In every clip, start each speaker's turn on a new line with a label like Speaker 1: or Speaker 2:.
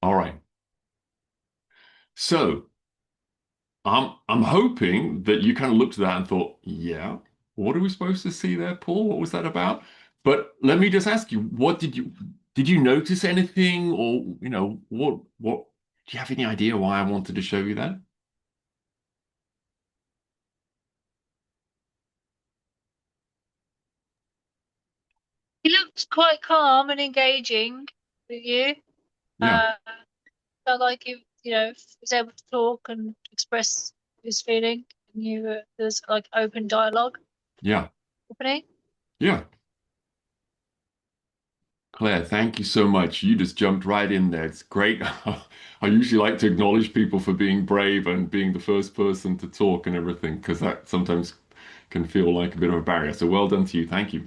Speaker 1: All right. So I'm hoping that you kind of looked at that and thought, yeah, what are we supposed to see there, Paul? What was that about? But let me just ask you, what did you notice anything, or what do you have any idea why I wanted to show you that?
Speaker 2: He looked quite calm and engaging with you.
Speaker 1: Yeah,
Speaker 2: Uh, Felt like he was able to talk and express his feeling. And there's like open dialogue
Speaker 1: yeah,
Speaker 2: happening.
Speaker 1: yeah. Claire, thank you so much. You just jumped right in there. It's great. I usually like to acknowledge people for being brave and being the first person to talk and everything, because that sometimes can feel like a bit of a barrier. So well done to you. Thank you.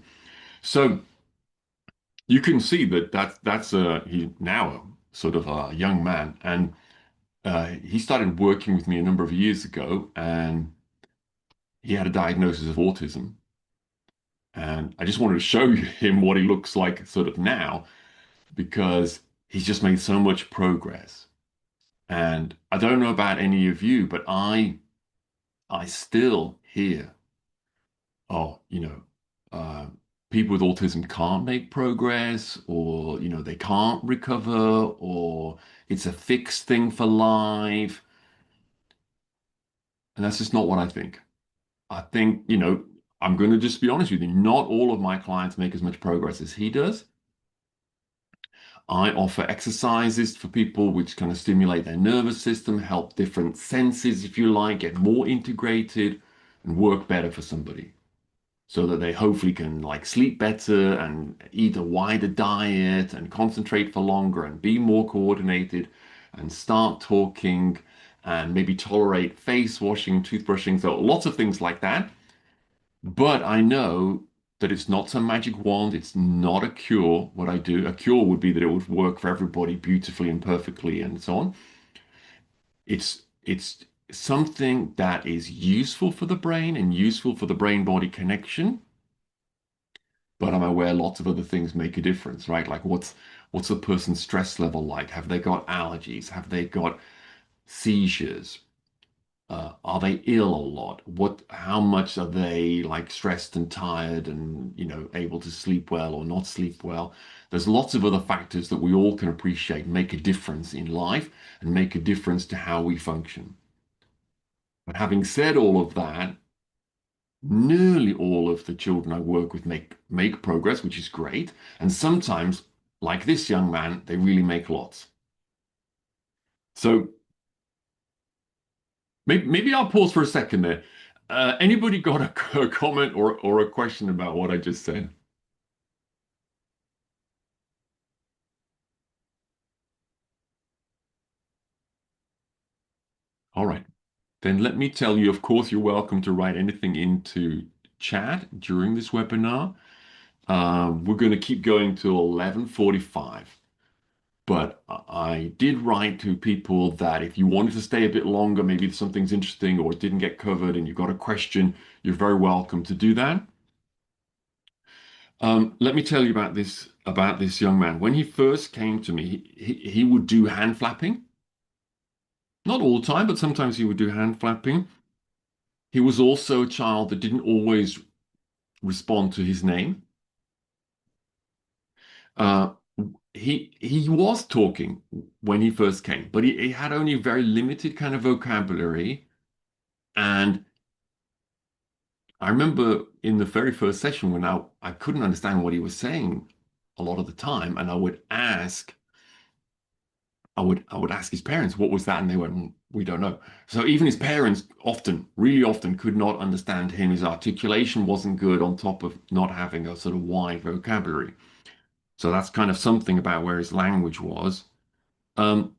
Speaker 1: So you can see that he's now a sort of a young man, and he started working with me a number of years ago, and he had a diagnosis of autism. And I just wanted to show him what he looks like sort of now because he's just made so much progress. And I don't know about any of you, but I still hear, oh, uh, people with autism can't make progress, or they can't recover, or it's a fixed thing for life. And that's just not what I think. I think, I'm going to just be honest with you, not all of my clients make as much progress as he does. I offer exercises for people which kind of stimulate their nervous system, help different senses, if you like, get more integrated and work better for somebody so that they hopefully can like sleep better and eat a wider diet and concentrate for longer and be more coordinated and start talking and maybe tolerate face washing, toothbrushing, so lots of things like that. But I know that it's not some magic wand. It's not a cure. What I do, a cure would be that it would work for everybody beautifully and perfectly and so on. It's something that is useful for the brain and useful for the brain-body connection. But I'm aware lots of other things make a difference, right? Like what's a person's stress level like? Have they got allergies? Have they got seizures? Are they ill a lot? How much are they like stressed and tired and, able to sleep well or not sleep well? There's lots of other factors that we all can appreciate make a difference in life and make a difference to how we function. But having said all of that, nearly all of the children I work with make progress, which is great. And sometimes, like this young man, they really make lots. So maybe I'll pause for a second there. Anybody got a comment or a question about what I just said? All right. Then let me tell you, of course, you're welcome to write anything into chat during this webinar. We're going to keep going till 11:45. But I did write to people that if you wanted to stay a bit longer, maybe something's interesting or it didn't get covered and you've got a question, you're very welcome to do that. Let me tell you about this young man. When he first came to me, he would do hand flapping. Not all the time, but sometimes he would do hand flapping. He was also a child that didn't always respond to his name. Uh, he was talking when he first came, but he had only a very limited kind of vocabulary. And I remember in the very first session when I couldn't understand what he was saying a lot of the time, and I would ask his parents, what was that? And they went, we don't know. So even his parents often, really often, could not understand him. His articulation wasn't good on top of not having a sort of wide vocabulary. So that's kind of something about where his language was. Um,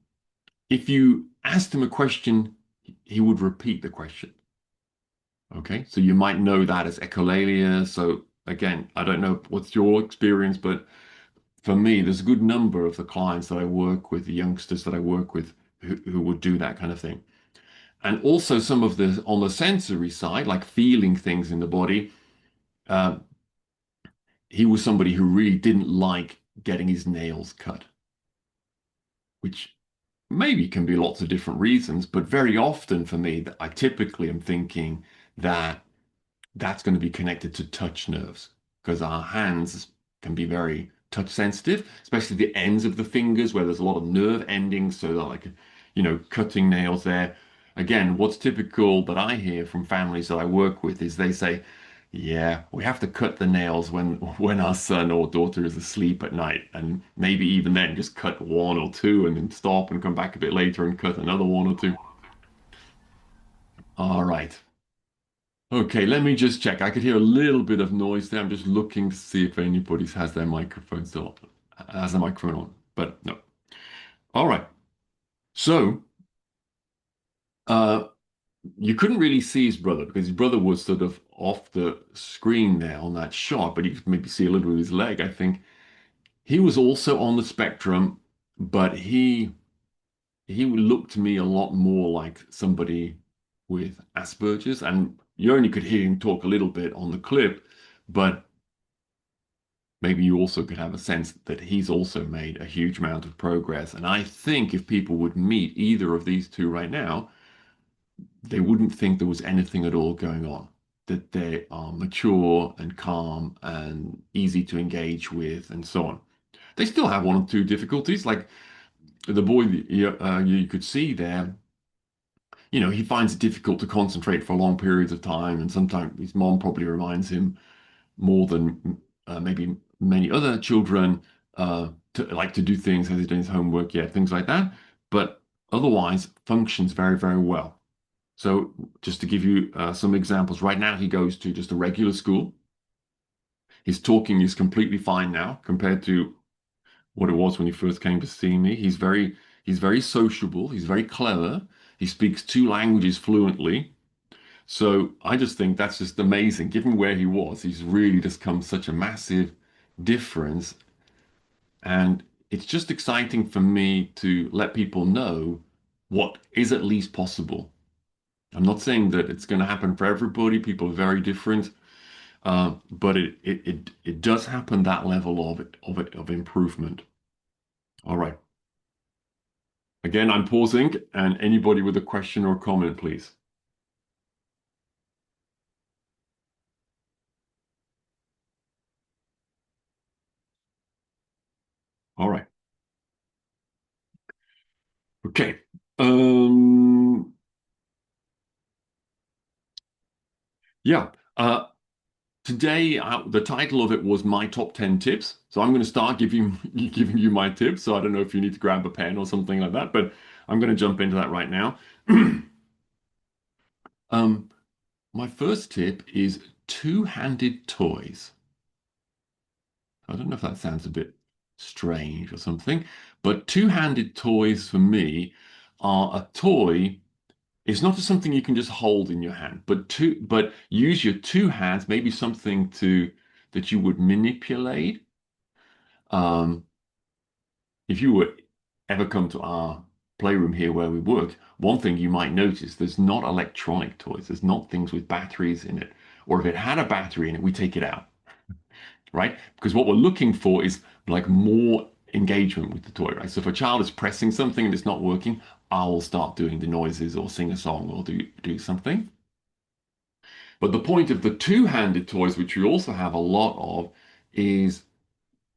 Speaker 1: if you asked him a question, he would repeat the question. Okay, so you might know that as echolalia. So again, I don't know what's your experience, but for me, there's a good number of the clients that I work with, the youngsters that I work with, who would do that kind of thing. And also some of the on the sensory side, like feeling things in the body. Uh, he was somebody who really didn't like getting his nails cut, which maybe can be lots of different reasons, but very often for me, that I typically am thinking that that's going to be connected to touch nerves because our hands can be very touch sensitive, especially the ends of the fingers where there's a lot of nerve endings. So they're like, cutting nails there. Again, what's typical that I hear from families that I work with is they say, yeah, we have to cut the nails when our son or daughter is asleep at night, and maybe even then just cut one or two and then stop and come back a bit later and cut another one or two. All right. Okay, let me just check. I could hear a little bit of noise there. I'm just looking to see if anybody has their microphone still has the microphone on, but no. All right. So, uh, you couldn't really see his brother because his brother was sort of off the screen there on that shot, but you could maybe see a little bit of his leg, I think. He was also on the spectrum, but he looked to me a lot more like somebody with Asperger's, and you only could hear him talk a little bit on the clip, but maybe you also could have a sense that he's also made a huge amount of progress. And I think if people would meet either of these two right now, they wouldn't think there was anything at all going on. That they are mature and calm and easy to engage with, and so on. They still have one or two difficulties, like the boy you could see there. He finds it difficult to concentrate for long periods of time, and sometimes his mom probably reminds him more than maybe many other children to like to do things as he's doing his homework, yeah, things like that. But otherwise, functions very, very well. So, just to give you some examples, right now he goes to just a regular school. His talking is completely fine now compared to what it was when he first came to see me. He's very sociable. He's very clever. He speaks two languages fluently. So I just think that's just amazing. Given where he was, he's really just come such a massive difference. And it's just exciting for me to let people know what is at least possible. I'm not saying that it's going to happen for everybody. People are very different, but it does happen that level of improvement. All right. Again, I'm pausing, and anybody with a question or comment, please. All right. Okay. Um, yeah. Today, the title of it was My Top 10 Tips. So I'm going to start giving you my tips. So I don't know if you need to grab a pen or something like that, but I'm going to jump into that right now. Um, my first tip is two-handed toys. I don't know if that sounds a bit strange or something, but two-handed toys for me are a toy. It's not just something you can just hold in your hand, but use your two hands, maybe something to that you would manipulate. Um, if you were ever come to our playroom here where we work, one thing you might notice, there's not electronic toys. There's not things with batteries in it. Or if it had a battery in it, we take it out, right? Because what we're looking for is like more engagement with the toy, right? So if a child is pressing something and it's not working, I'll start doing the noises or sing a song or do something. But the point of the two-handed toys, which we also have a lot of, is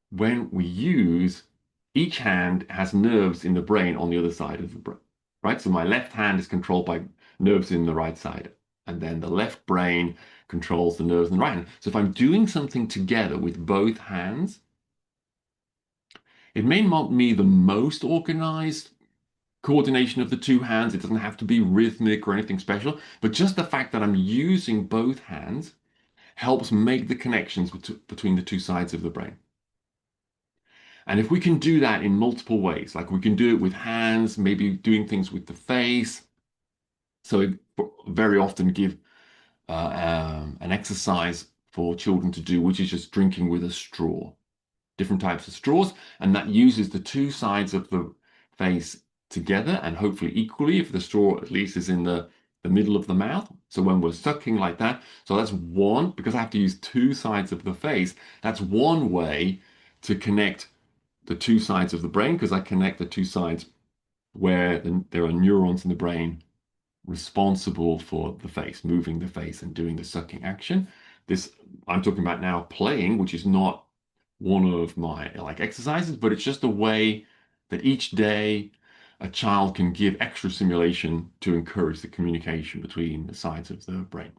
Speaker 1: when we use each hand has nerves in the brain on the other side of the brain, right? So my left hand is controlled by nerves in the right side, and then the left brain controls the nerves in the right hand. So if I'm doing something together with both hands, it may not be the most organized coordination of the two hands. It doesn't have to be rhythmic or anything special, but just the fact that I'm using both hands helps make the connections between the two sides of the brain. And if we can do that in multiple ways, like we can do it with hands, maybe doing things with the face. So it very often give an exercise for children to do, which is just drinking with a straw, different types of straws, and that uses the two sides of the face together and hopefully equally if the straw at least is in the middle of the mouth. So when we're sucking like that, so that's one, because I have to use two sides of the face, that's one way to connect the two sides of the brain because I connect the two sides where there are neurons in the brain responsible for the face, moving the face and doing the sucking action. This I'm talking about now playing, which is not one of my like exercises, but it's just a way that each day a child can give extra stimulation to encourage the communication between the sides of the brain.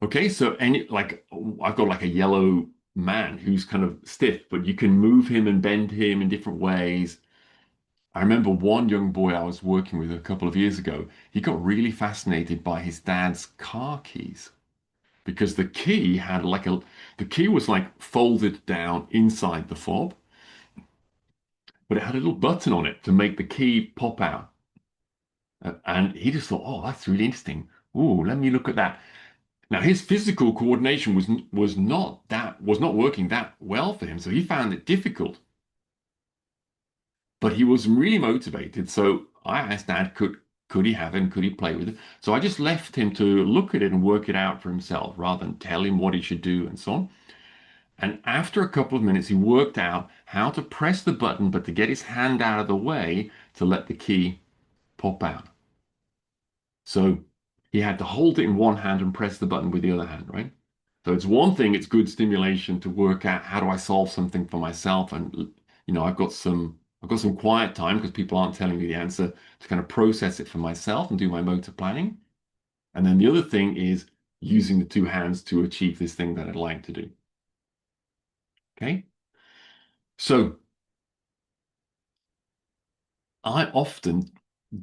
Speaker 1: Okay, so any like I've got like a yellow man who's kind of stiff, but you can move him and bend him in different ways. I remember one young boy I was working with a couple of years ago. He got really fascinated by his dad's car keys because the key was like folded down inside the fob, but it had a little button on it to make the key pop out. And he just thought, oh, that's really interesting. Ooh, let me look at that. Now his physical coordination was not working that well for him, so he found it difficult. But he was really motivated. So I asked Dad, could he have him? Could he play with it? So I just left him to look at it and work it out for himself rather than tell him what he should do and so on. And after a couple of minutes, he worked out how to press the button, but to get his hand out of the way to let the key pop out. So he had to hold it in one hand and press the button with the other hand, right? So it's one thing, it's good stimulation to work out how do I solve something for myself. And I've got some quiet time because people aren't telling me the answer to kind of process it for myself and do my motor planning. And then the other thing is using the two hands to achieve this thing that I'd like to do. Okay. So I often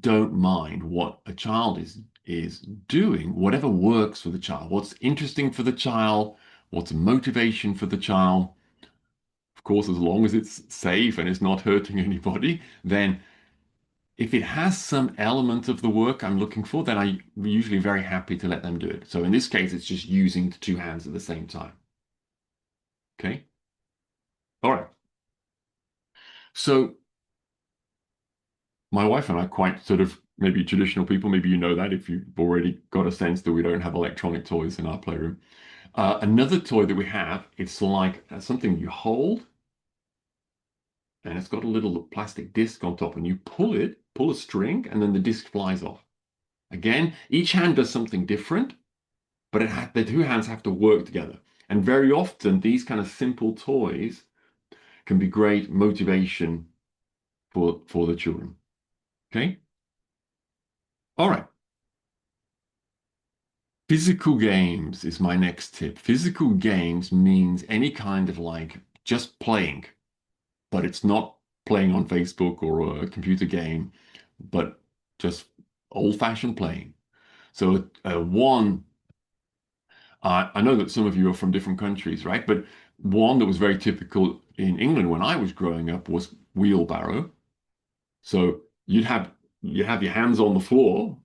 Speaker 1: don't mind what a child is doing, whatever works for the child, what's interesting for the child, what's a motivation for the child. Of course, as long as it's safe and it's not hurting anybody, then if it has some element of the work I'm looking for, then I'm usually very happy to let them do it. So in this case, it's just using the two hands at the same time. Okay. All right. So my wife and I are quite sort of maybe traditional people. Maybe you know that if you've already got a sense that we don't have electronic toys in our playroom. Another toy that we have, it's like something you hold, and it's got a little plastic disc on top, and you pull it, pull a string, and then the disc flies off. Again, each hand does something different, but the two hands have to work together. And very often, these kind of simple toys can be great motivation for the children. Okay? All right. Physical games is my next tip. Physical games means any kind of like just playing, but it's not playing on Facebook or a computer game, but just old-fashioned playing. So, I know that some of you are from different countries, right? But one that was very typical in England when I was growing up was wheelbarrow. So you'd have your hands on the floor,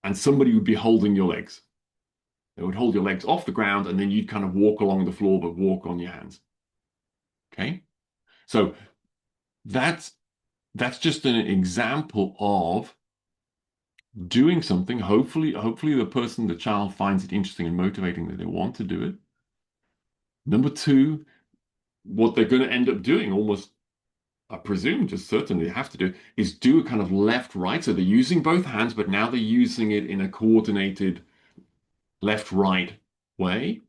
Speaker 1: and somebody would be holding your legs. They would hold your legs off the ground, and then you'd kind of walk along the floor, but walk on your hands. Okay, so that's that's just an example of doing something. Hopefully the child finds it interesting and motivating that they want to do it. Number two, what they're going to end up doing, almost I presume, just certainly they have to do, is do a kind of left right. So they're using both hands, but now they're using it in a coordinated left right way.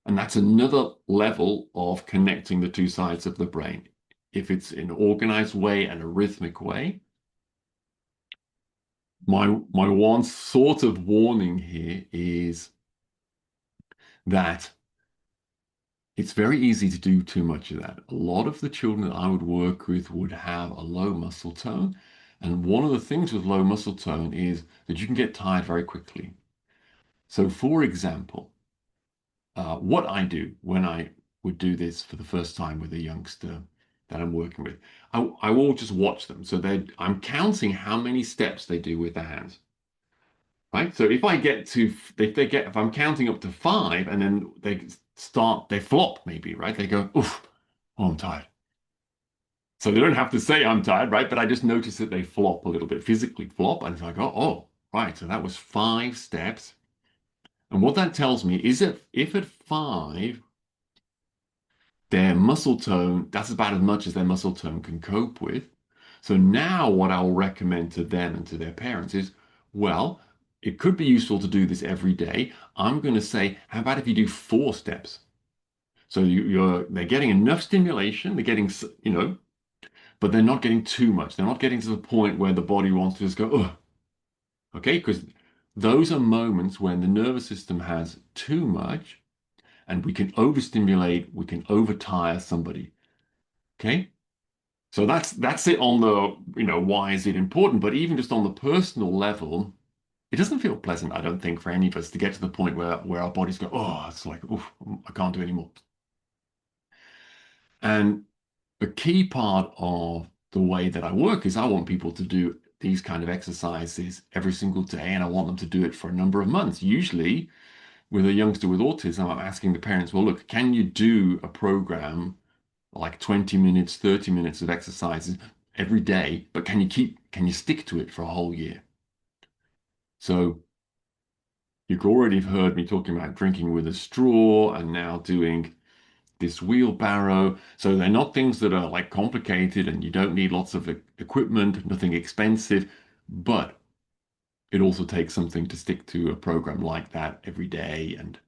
Speaker 1: And that's another level of connecting the two sides of the brain. If it's in an organized way and a rhythmic way, my one sort of warning here is that it's very easy to do too much of that. A lot of the children that I would work with would have a low muscle tone. And one of the things with low muscle tone is that you can get tired very quickly. So, for example, what I do when I would do this for the first time with a youngster that I'm working with, I will just watch them. So I'm counting how many steps they do with their hands. Right. So if I'm counting up to five and then they flop maybe, right? They go, oof, oh, I'm tired. So they don't have to say I'm tired, right? But I just notice that they flop a little bit, physically flop. And so I go, oh, right. So that was five steps. And what that tells me is that if at five, their muscle tone, that's about as much as their muscle tone can cope with. So now what I'll recommend to them and to their parents is, well, it could be useful to do this every day. I'm going to say, how about if you do 4 steps? So they're getting enough stimulation, they're getting, but they're not getting too much. They're not getting to the point where the body wants to just go, oh, okay? Because those are moments when the nervous system has too much and we can overstimulate, we can overtire somebody. Okay? So that's it on the, why is it important? But even just on the personal level, it doesn't feel pleasant, I don't think, for any of us to get to the point where our bodies go, oh, it's like, oh, I can't do anymore. And a key part of the way that I work is I want people to do these kind of exercises every single day, and I want them to do it for a number of months. Usually, with a youngster with autism, I'm asking the parents, well, look, can you do a program like 20 minutes, 30 minutes of exercises every day, but can you stick to it for a whole year? So you've already heard me talking about drinking with a straw and now doing this wheelbarrow. So they're not things that are like complicated and you don't need lots of equipment, nothing expensive, but it also takes something to stick to a program like that every day. And,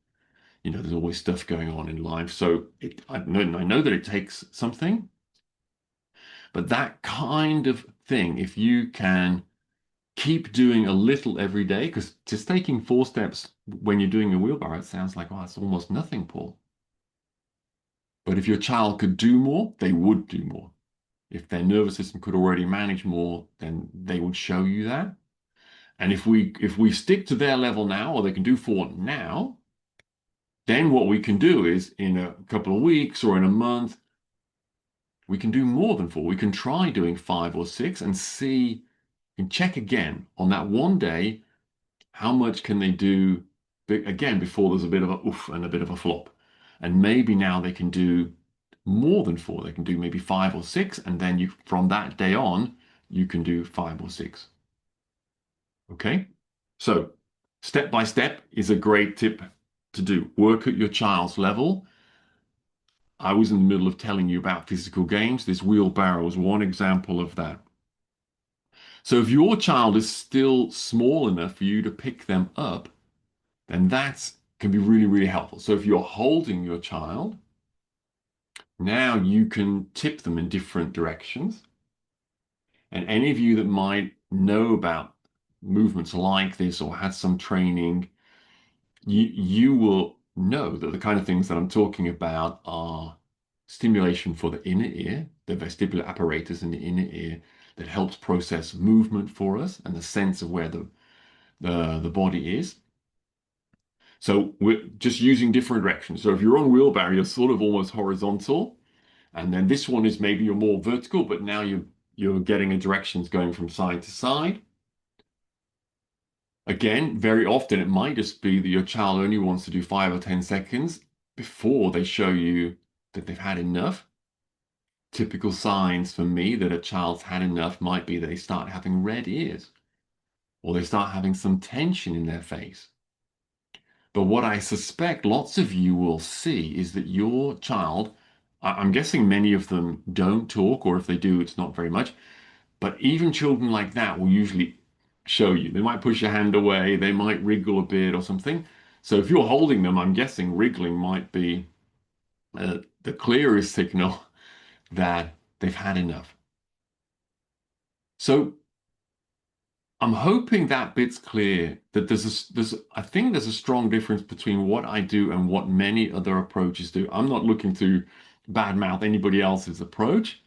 Speaker 1: there's always stuff going on in life. So I know that it takes something, but that kind of thing, if you can keep doing a little every day, because just taking 4 steps when you're doing a wheelbarrow, it sounds like, oh, it's almost nothing, Paul. But if your child could do more, they would do more. If their nervous system could already manage more, then they would show you that. And if we stick to their level now, or they can do 4 now, then what we can do is in a couple of weeks or in a month, we can do more than 4. We can try doing 5 or 6 and see and check again on that one day how much can they do again before there's a bit of a oof and a bit of a flop. And maybe now they can do more than 4. They can do maybe 5 or 6, and then you from that day on, you can do 5 or 6. Okay? So step by step is a great tip to do. Work at your child's level. I was in the middle of telling you about physical games. This wheelbarrow is one example of that. So if your child is still small enough for you to pick them up, then that can be really, really helpful. So if you're holding your child, now you can tip them in different directions. And any of you that might know about movements like this or had some training, you will know that the kind of things that I'm talking about are stimulation for the inner ear, the vestibular apparatus in the inner ear that helps process movement for us and the sense of where the body is. So we're just using different directions. So if you're on wheelbarrow, you're sort of almost horizontal, and then this one is maybe you're more vertical, but now you're getting a directions going from side to side. Again, very often it might just be that your child only wants to do 5 or 10 seconds before they show you that they've had enough. Typical signs for me that a child's had enough might be that they start having red ears or they start having some tension in their face. But what I suspect lots of you will see is that your child, I'm guessing many of them don't talk, or if they do, it's not very much. But even children like that will usually show you. They might push your hand away, they might wriggle a bit or something. So if you're holding them, I'm guessing wriggling might be the clearest signal that they've had enough. So I'm hoping that bit's clear that I think there's a strong difference between what I do and what many other approaches do. I'm not looking to badmouth anybody else's approach.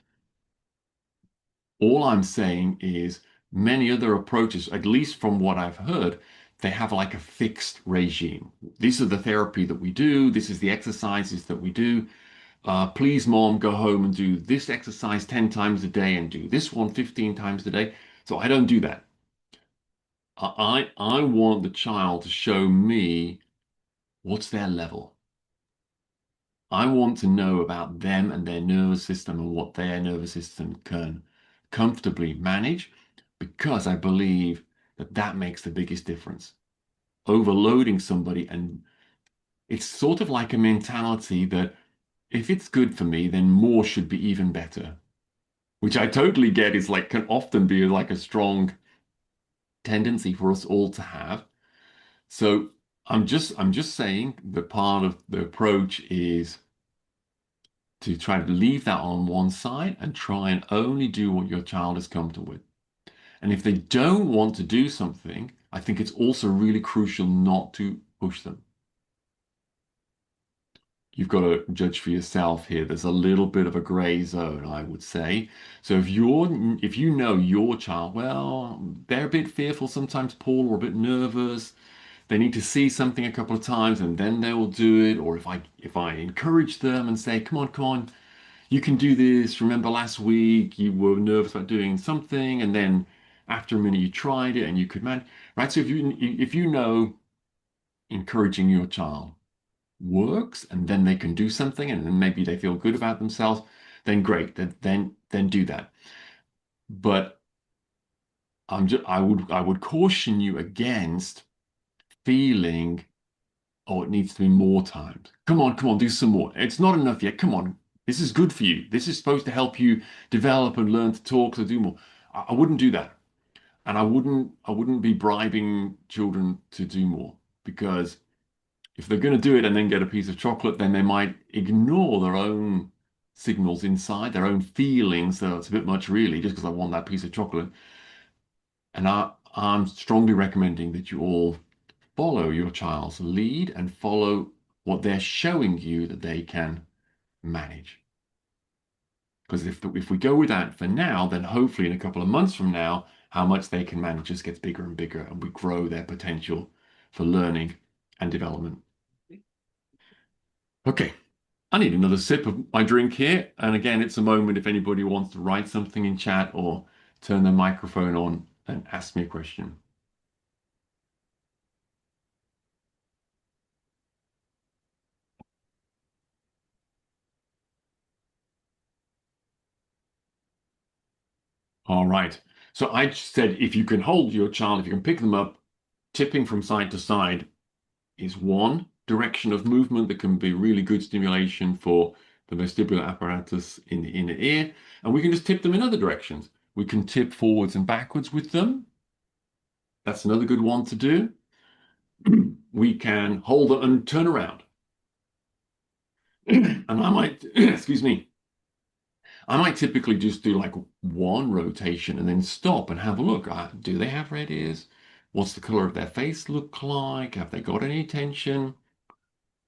Speaker 1: All I'm saying is many other approaches, at least from what I've heard, they have like a fixed regime. These are the therapy that we do. This is the exercises that we do. Please, mom, go home and do this exercise 10 times a day and do this one 15 times a day. So I don't do that. I want the child to show me what's their level. I want to know about them and their nervous system and what their nervous system can comfortably manage because I believe that that makes the biggest difference. Overloading somebody, and it's sort of like a mentality that if it's good for me, then more should be even better. which I totally get is like can often be like a strong tendency for us all to have. So I'm just saying that part of the approach is to try to leave that on one side and try and only do what your child is comfortable with. And if they don't want to do something, I think it's also really crucial not to push them. You've got to judge for yourself here. There's a little bit of a gray zone, I would say. So if you know your child, well, they're a bit fearful sometimes, Paul, or a bit nervous. They need to see something a couple of times and then they will do it. Or if I encourage them and say, come on, you can do this. Remember last week you were nervous about doing something, and then after a minute you tried it and you could manage, right? So if you know encouraging your child works and then they can do something and then maybe they feel good about themselves, then great. Then do that. But I would caution you against feeling, oh, it needs to be more times. Come on, do some more. It's not enough yet. Come on. This is good for you. This is supposed to help you develop and learn to talk, to do more. I wouldn't do that. And I wouldn't be bribing children to do more because if they're going to do it and then get a piece of chocolate, then they might ignore their own signals inside, their own feelings. So it's a bit much, really, just because I want that piece of chocolate. And I'm strongly recommending that you all follow your child's lead and follow what they're showing you that they can manage. Because if we go with that for now, then hopefully in a couple of months from now, how much they can manage just gets bigger and bigger, and we grow their potential for learning and development. Okay, I need another sip of my drink here. And again, it's a moment if anybody wants to write something in chat or turn their microphone on and ask me a question. All right. So I just said if you can hold your child, if you can pick them up, tipping from side to side is one direction of movement that can be really good stimulation for the vestibular apparatus in the inner ear. And we can just tip them in other directions. We can tip forwards and backwards with them. That's another good one to do. We can hold them and turn around. And I might, excuse me, I might typically just do like one rotation and then stop and have a look. Do they have red ears? What's the color of their face look like? Have they got any tension?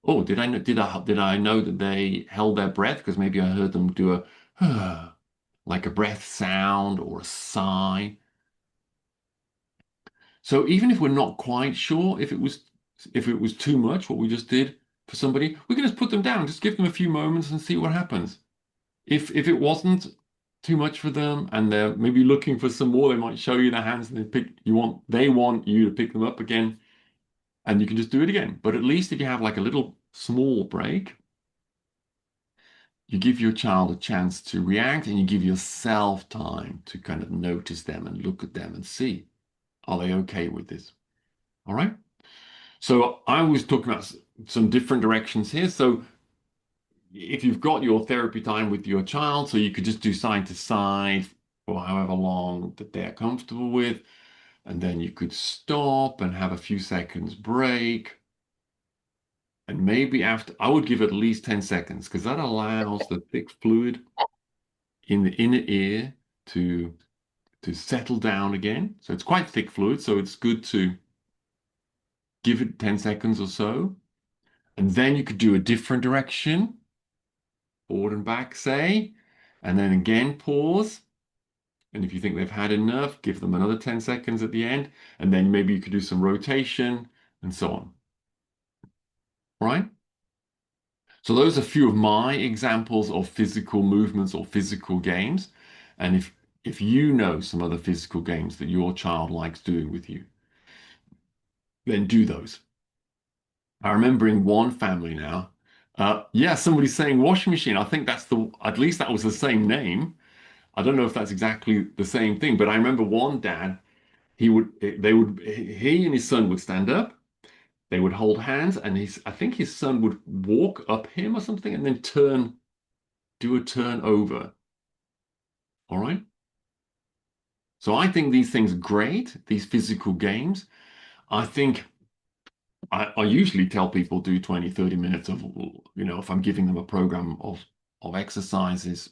Speaker 1: Oh, did I know that they held their breath? Because maybe I heard them do a like a breath sound or a sigh. So even if we're not quite sure if it was too much what we just did for somebody, we can just put them down, just give them a few moments and see what happens. If it wasn't too much for them and they're maybe looking for some more, they might show you their hands and they want you to pick them up again and you can just do it again. But at least if you have like a little small break, you give your child a chance to react and you give yourself time to kind of notice them and look at them and see, are they okay with this? All right. So I was talking about some different directions here. So if you've got your therapy time with your child, so you could just do side to side for however long that they're comfortable with, and then you could stop and have a few seconds break. And maybe after, I would give it at least 10 seconds because that allows the thick fluid in the inner ear to to settle down again. So it's quite thick fluid, so it's good to give it 10 seconds or so. And then you could do a different direction, forward and back, say, and then again pause. And if you think they've had enough, give them another 10 seconds at the end. And then maybe you could do some rotation and so on. All right? So those are a few of my examples of physical movements or physical games. And if you know some other physical games that your child likes doing with you, then do those. I remember in one family now. Yeah, somebody's saying washing machine. I think at least that was the same name. I don't know if that's exactly the same thing, but I remember one dad, he and his son would stand up, they would hold hands, and I think his son would walk up him or something and then do a turn over. All right. So I think these things are great, these physical games. I think I usually tell people do 20, 30 minutes of, if I'm giving them a program of exercises.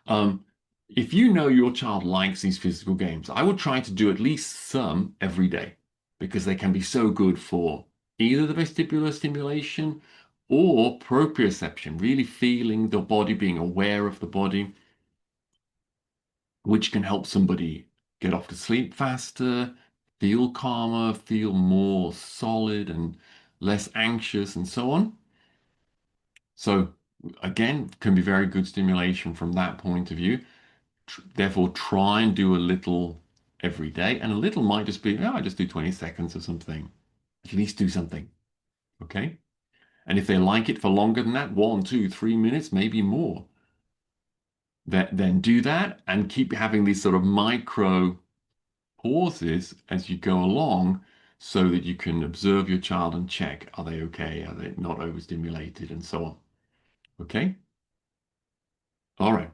Speaker 1: Um, if you know your child likes these physical games, I would try to do at least some every day because they can be so good for either the vestibular stimulation or proprioception, really feeling the body, being aware of the body, which can help somebody get off to sleep faster, feel calmer, feel more solid and less anxious, and so on. So, again, can be very good stimulation from that point of view. Therefore, try and do a little every day. And a little might just be, oh, I just do 20 seconds or something. At least do something. Okay. And if they like it for longer than that, 1, 2, 3 minutes, maybe more, then do that and keep having these sort of micro pauses as you go along so that you can observe your child and check, are they okay? Are they not overstimulated and so on? Okay. All right.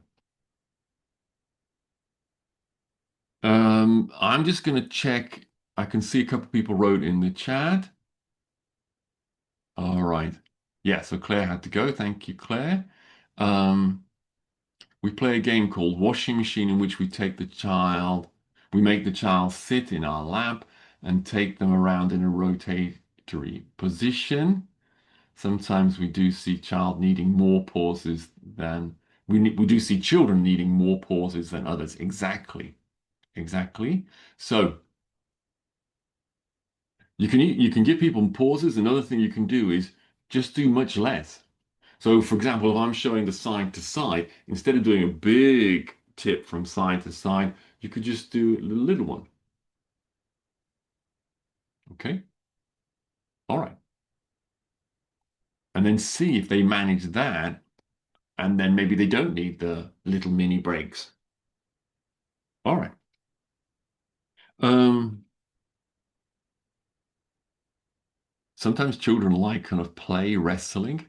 Speaker 1: I'm just going to check. I can see a couple of people wrote in the chat. All right. Yeah, so Claire had to go. Thank you, Claire. Um, we play a game called Washing Machine in which we make the child sit in our lap and take them around in a rotatory position. Sometimes we do see child needing more pauses than we do see children needing more pauses than others. Exactly. Exactly. So you can give people pauses. Another thing you can do is just do much less. So, for example, if I'm showing the side to side, instead of doing a big tip from side to side, you could just do a little one. Okay. All right. And then see if they manage that. And then maybe they don't need the little mini breaks. All right. Um, Sometimes children like kind of play wrestling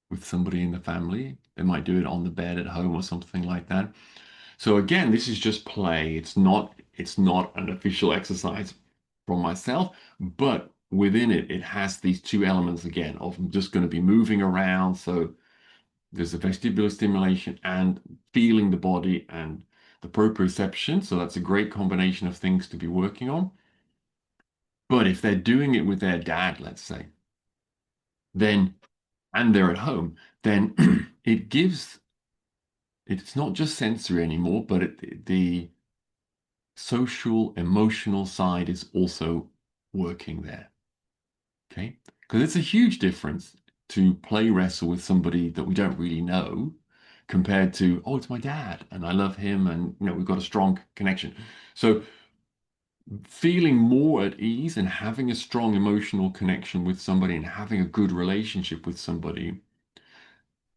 Speaker 1: with somebody in the family. They might do it on the bed at home or something like that. So again, this is just play. It's not an official exercise from myself, but within it, it has these two elements again of just going to be moving around. So there's the vestibular stimulation and feeling the body and the proprioception. So that's a great combination of things to be working on. But if they're doing it with their dad, let's say, then and they're at home, then it's not just sensory anymore, but the social, emotional side is also working there. Okay. Because it's a huge difference to play wrestle with somebody that we don't really know compared to, oh, it's my dad and I love him and we've got a strong connection. So feeling more at ease and having a strong emotional connection with somebody and having a good relationship with somebody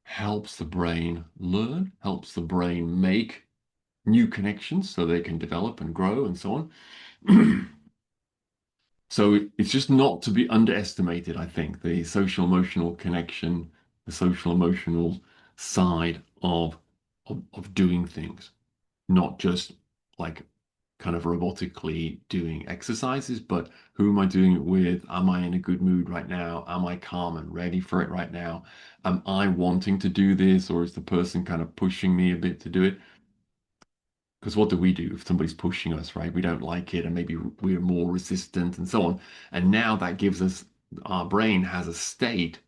Speaker 1: helps the brain learn, helps the brain make new connections so they can develop and grow and so on. So it's just not to be underestimated, I think, the social emotional connection, the social emotional side of doing things, not just like kind of robotically doing exercises, but who am I doing it with? Am I in a good mood right now? Am I calm and ready for it right now? Am I wanting to do this, or is the person kind of pushing me a bit to do it? Because what do we do if somebody's pushing us, right? We don't like it, and maybe we're more resistant and so on. And now that gives us, our brain has a state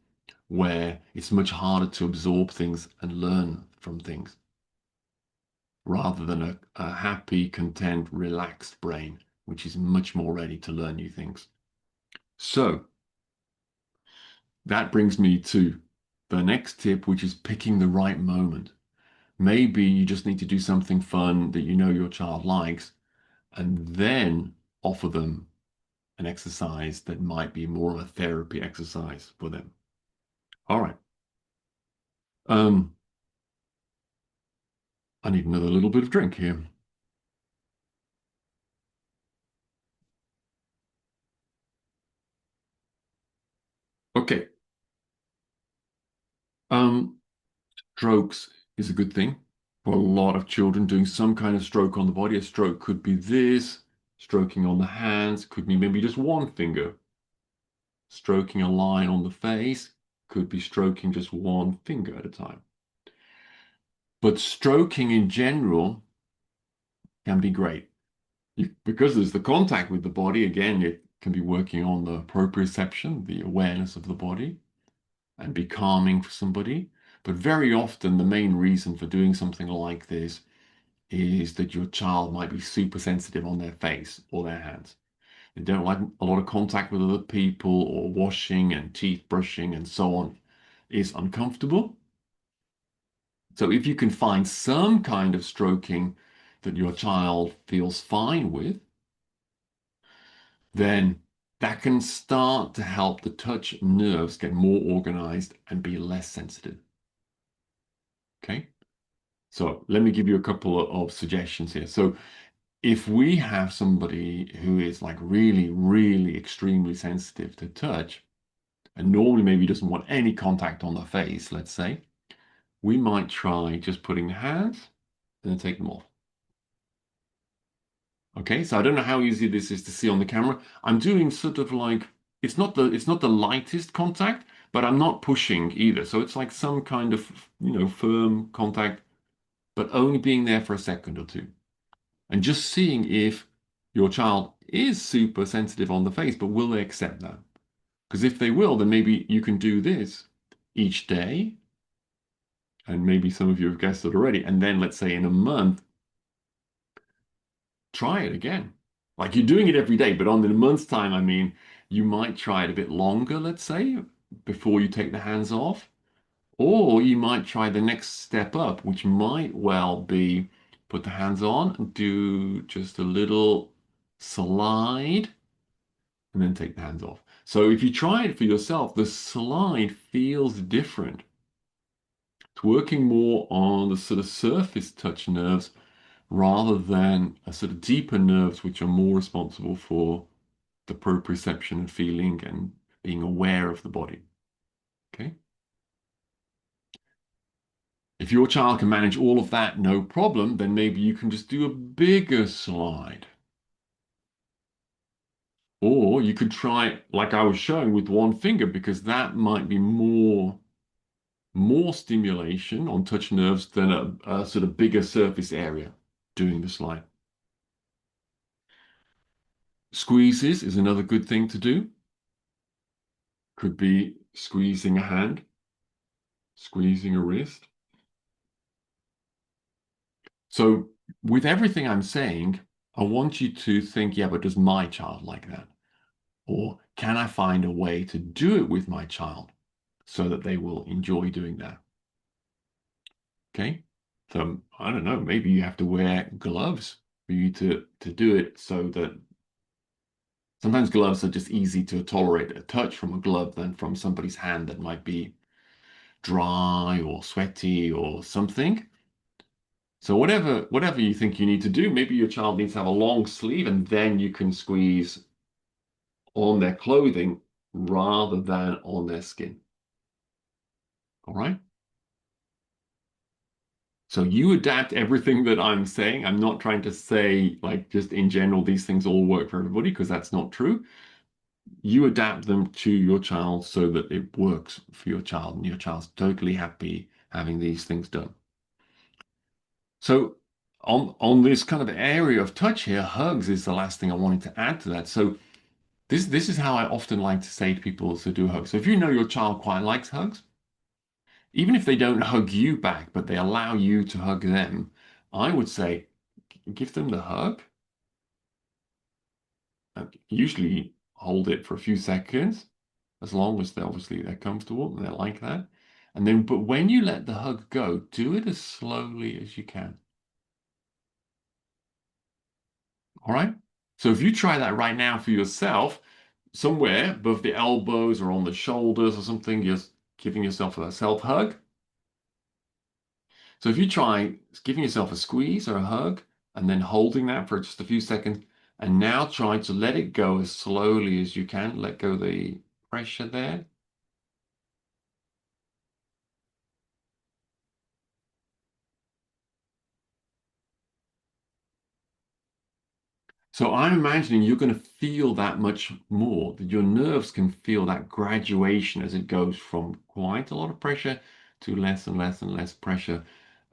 Speaker 1: where it's much harder to absorb things and learn from things rather than a happy, content, relaxed brain, which is much more ready to learn new things. So that brings me to the next tip, which is picking the right moment. Maybe you just need to do something fun that you know your child likes and then offer them an exercise that might be more of a therapy exercise for them. All right. Um, I need another little bit of drink here. Okay. Um, Strokes is a good thing. for a lot of children doing some kind of stroke on the body. A stroke could be this, stroking on the hands, could be maybe just one finger, stroking a line on the face, could be stroking just one finger at a time. But stroking in general can be great. Because there's the contact with the body, again, it can be working on the proprioception, the awareness of the body, and be calming for somebody. But very often, the main reason for doing something like this is that your child might be super sensitive on their face or their hands. They don't like a lot of contact with other people, or washing and teeth brushing and so on is uncomfortable. So if you can find some kind of stroking that your child feels fine with, then that can start to help the touch nerves get more organized and be less sensitive. Okay. So let me give you a couple of suggestions here. So if we have somebody who is like really, really extremely sensitive to touch, and normally maybe doesn't want any contact on the face, let's say, we might try just putting the hands and then take them off. Okay, so I don't know how easy this is to see on the camera. I'm doing sort of like it's not the lightest contact, but I'm not pushing either. So it's like some kind of, firm contact, but only being there for a second or two. And just seeing if your child is super sensitive on the face, but will they accept that? Because if they will, then maybe you can do this each day, and maybe some of you have guessed it already. And then let's say in a month, try it again. Like you're doing it every day, but on in a month's time, I mean, you might try it a bit longer, let's say, before you take the hands off. Or you might try the next step up, which might well be put the hands on and do just a little slide and then take the hands off. So if you try it for yourself, the slide feels different. It's working more on the sort of surface touch nerves rather than a sort of deeper nerves, which are more responsible for the proprioception and feeling and being aware of the body. Okay. If your child can manage all of that, no problem, then maybe you can just do a bigger slide. Or you could try, like I was showing, with one finger, because that might be more stimulation on touch nerves than a sort of bigger surface area doing the slide. Squeezes is another good thing to do. Could be squeezing a hand, squeezing a wrist. So with everything I'm saying, I want you to think, yeah, but does my child like that? Or can I find a way to do it with my child so that they will enjoy doing that? Okay. So I don't know, maybe you have to wear gloves for you to do it so that sometimes gloves are just easy to tolerate a touch from a glove than from somebody's hand that might be dry or sweaty or something. So whatever you think you need to do, maybe your child needs to have a long sleeve and then you can squeeze on their clothing rather than on their skin. All right? So you adapt everything that I'm saying. I'm not trying to say, like, just in general, these things all work for everybody, because that's not true. You adapt them to your child so that it works for your child, and your child's totally happy having these things done. So on this kind of area of touch here, hugs is the last thing I wanted to add to that. So this is how I often like to say to people to do hugs. So if you know your child quite likes hugs, even if they don't hug you back, but they allow you to hug them, I would say give them the hug. Usually hold it for a few seconds, as long as they're comfortable and they like that. And then, but when you let the hug go, do it as slowly as you can. All right. So if you try that right now for yourself, somewhere above the elbows or on the shoulders or something, you're giving yourself a self hug. So if you try giving yourself a squeeze or a hug and then holding that for just a few seconds, and now try to let it go as slowly as you can, let go the pressure there. So I'm imagining you're going to feel that much more, that your nerves can feel that graduation as it goes from quite a lot of pressure to less and less and less pressure.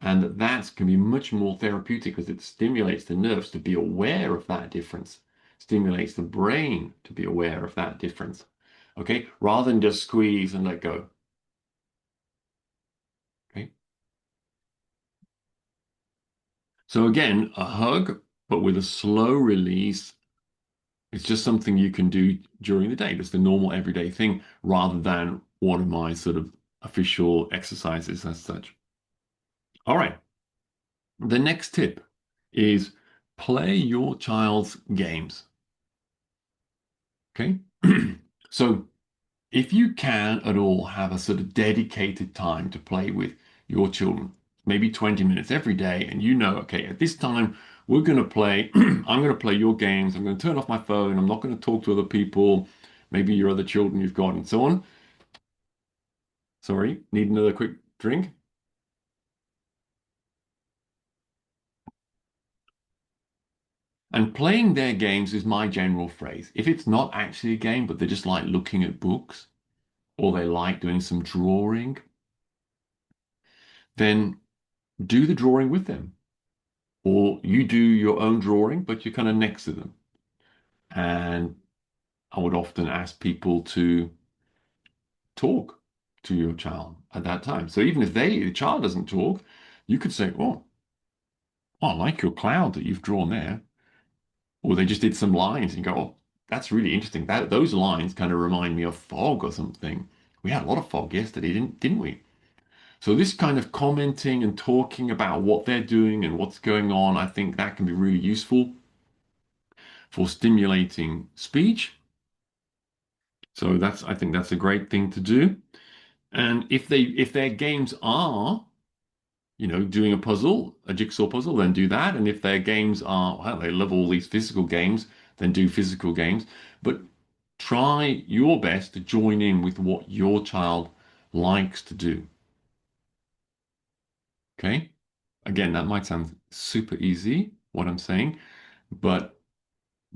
Speaker 1: And that can be much more therapeutic because it stimulates the nerves to be aware of that difference, stimulates the brain to be aware of that difference. Okay, rather than just squeeze and let go. Okay. So again, a hug, but with a slow release. It's just something you can do during the day. That's the normal everyday thing rather than one of my sort of official exercises as such. All right. The next tip is play your child's games. Okay. So if you can at all have a sort of dedicated time to play with your children, maybe 20 minutes every day, and you know, okay, at this time we're going to play, I'm going to play your games, I'm going to turn off my phone, I'm not going to talk to other people, maybe your other children you've got, and so on. Sorry, need another quick drink? And playing their games is my general phrase. If it's not actually a game, but they just like looking at books, or they like doing some drawing, then do the drawing with them. Or you do your own drawing, but you're kind of next to them. And I would often ask people to talk to your child at that time. So even if the child doesn't talk, you could say, oh, I like your cloud that you've drawn there. Or they just did some lines and go, oh, that's really interesting. Those lines kind of remind me of fog or something. We had a lot of fog yesterday, didn't we? So this kind of commenting and talking about what they're doing and what's going on, I think that can be really useful for stimulating speech. So I think that's a great thing to do. And if their games are, doing a puzzle, a jigsaw puzzle, then do that. And if their games are, well, they love all these physical games, then do physical games. But try your best to join in with what your child likes to do. Okay? Again, that might sound super easy, what I'm saying, but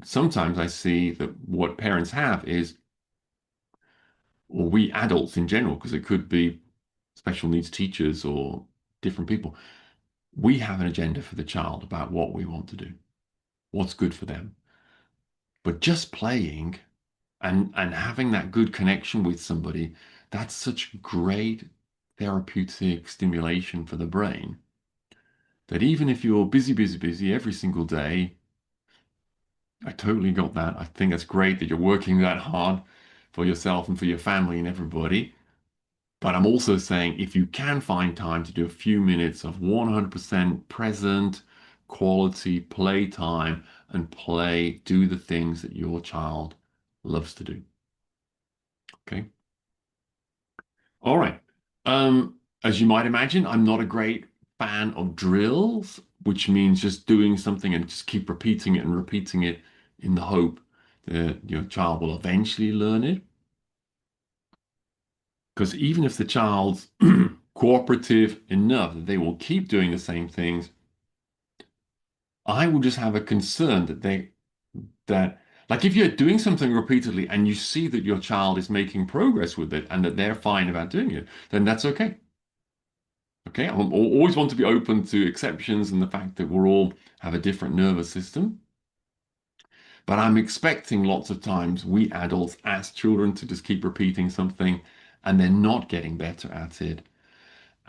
Speaker 1: sometimes I see that what parents have is, or we adults in general, because it could be special needs teachers or different people, we have an agenda for the child about what we want to do, what's good for them. But just playing and having that good connection with somebody, that's such great therapeutic stimulation for the brain that even if you're busy, busy, busy every single day, I totally got that. I think it's great that you're working that hard for yourself and for your family and everybody. But I'm also saying if you can find time to do a few minutes of 100% present, quality play time and do the things that your child loves to do. Okay. All right. As you might imagine, I'm not a great fan of drills, which means just doing something and just keep repeating it and repeating it in the hope that your child will eventually learn it. Because even if the child's cooperative enough that they will keep doing the same things, I will just have a concern that like if you're doing something repeatedly and you see that your child is making progress with it and that they're fine about doing it, then that's okay. Okay, always want to be open to exceptions and the fact that we're all have a different nervous system. But I'm expecting lots of times we adults ask children to just keep repeating something and they're not getting better at it.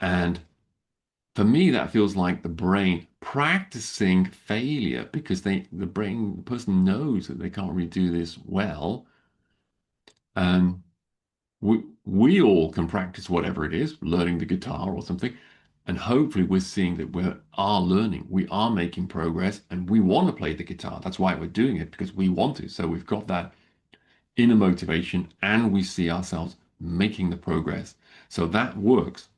Speaker 1: And for me, that feels like the brain practicing failure because the person knows that they can't really do this well. And we all can practice whatever it is, learning the guitar or something. And hopefully we're seeing that we are learning, we are making progress, and we want to play the guitar. That's why we're doing it, because we want to. So we've got that inner motivation and we see ourselves making the progress. So that works.